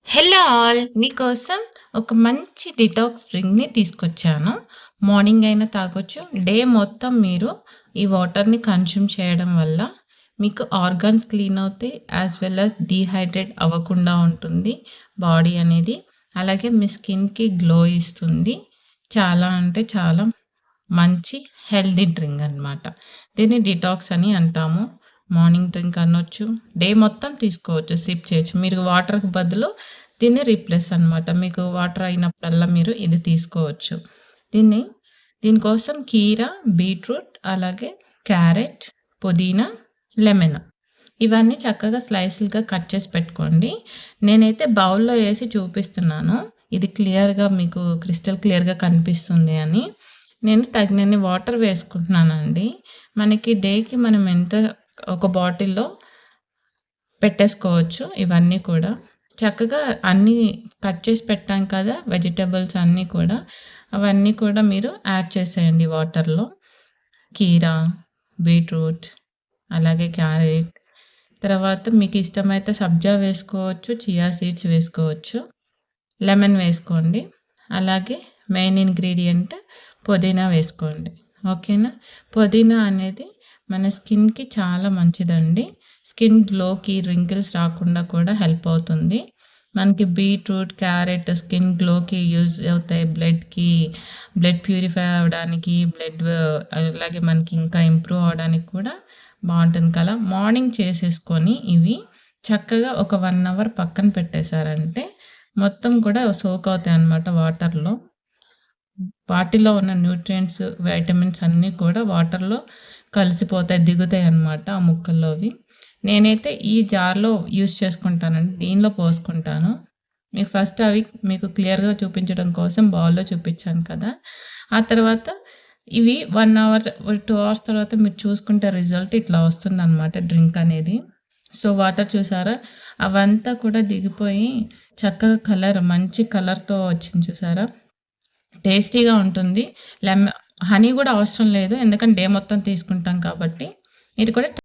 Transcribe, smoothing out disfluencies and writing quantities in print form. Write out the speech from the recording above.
Hello all! మీకోసం ఒక మంచి డిటాక్స్ డ్రింక్‌ని తీసుకొచ్చాను. మార్నింగ్ అయినా తాగొచ్చు. డే మొత్తం మీరు ఈ వాటర్‌ని కన్జ్యూమ్ చేయడం వల్ల మీకు ఆర్గాన్స్ క్లీన్ అవుతాయి. యాస్ వెల్ యాస్ డీహైడ్రేట్ అవ్వకుండా ఉంటుంది బాడీ అనేది. అలాగే మీ స్కిన్‌కి గ్లో ఇస్తుంది. చాలా అంటే చాలా మంచి హెల్తీ డ్రింక్ అన్నమాట. దీన్ని డిటాక్స్ అని అంటాము. మార్నింగ్ డ్రింక్ అనొచ్చు. డే మొత్తం తీసుకోవచ్చు. సిప్ చేయొచ్చు. మీరు వాటర్‌కి బదులు దీన్ని రీప్లేస్ అనమాట. మీకు వాటర్ అయినప్పుడల్లా మీరు ఇది తీసుకోవచ్చు. దీన్ని దీనికోసం కీరా, బీట్రూట్, అలాగే క్యారెట్, పుదీనా, లెమన్ ఇవన్నీ చక్కగా స్లైసులుగా కట్ చేసి పెట్టుకోండి. నేనైతే బౌల్‌లో ఏసి చూపిస్తున్నాను. ఇది క్లియర్‌గా మీకు క్రిస్టల్ క్లియర్‌గా కనిపిస్తుంది అని. నేను తగినన్ని వాటర్ వేసుకుంటున్నానండి. మనకి డేకి మనం ఎంత ఒక బాటిల్‌లో పెట్టేసుకోవచ్చు ఇవన్నీ కూడా. చక్కగా అన్నీ కట్ చేసి పెట్టాం కదా! వెజిటబుల్స్ అన్నీ కూడా. అవన్నీ కూడా మీరు యాడ్ చేసేయండి వాటర్‌లో. కీరా, బీట్రూట్, అలాగే క్యారెట్, తర్వాత మీకిష్టమైతే సబ్జా వేసుకోవచ్చు, చియా సీడ్స్ వేసుకోవచ్చు. లెమన్ వేసుకోండి. అలాగే మెయిన్ ఇంగ్రీడియంట్ పుదీనా వేసుకోండి. ఓకేనా? పుదీనా అనేది మన స్కిన్‌కి చాలా మంచిదండి. స్కిన్ గ్లోకి, రింకిల్స్ రాకుండా కూడా హెల్ప్ అవుతుంది. మనకి బీట్రూట్, క్యారెట్ స్కిన్ గ్లోకి యూజ్ అవుతాయి. బ్లడ్ ప్యూరిఫై అవ్వడానికి, అలాగే మనకి ఇంకా ఇంప్రూవ్ అవ్వడానికి కూడా బావుంటుంది కదా! మార్నింగ్ చేసేసుకొని ఇవి చక్కగా ఒక 1 అవర్ పక్కన పెట్టేశారంటే మొత్తం కూడా సోక్ అవుతాయన్నమాట వాటర్‌లో. వాటిలో ఉన్న న్యూట్రియంట్స్, వైటమిన్స్ అన్నీ కూడా వాటర్‌లో కలిసిపోతాయి, దిగుతాయన్నమాట ఆ ముక్కల్లోవి. నేనైతే ఈ జార్‌లో యూజ్ చేసుకుంటానండి. దీనిలో పోసుకుంటాను. మీకు ఫస్ట్ అవి మీకు క్లియర్‌గా చూపించడం కోసం బౌల్‌లో చూపించాను కదా! ఆ తర్వాత ఇవి 1 అవర్, 2 అవర్స్ తర్వాత మీరు చూసుకుంటే రిజల్ట్ ఇట్లా వస్తుందన్నమాట డ్రింక్ అనేది. సో, వాటర్ చూసారా? అవంతా కూడా దిగిపోయి చక్కగా మంచి కలర్‌తో వచ్చింది చూసారా? టేస్టీగా ఉంటుంది. లెమ హనీ గూడా అవసరం లేదు. ఎందుకంటే డే మొత్తం తీసుకుంటాం కాబట్టి. ఇది కూడా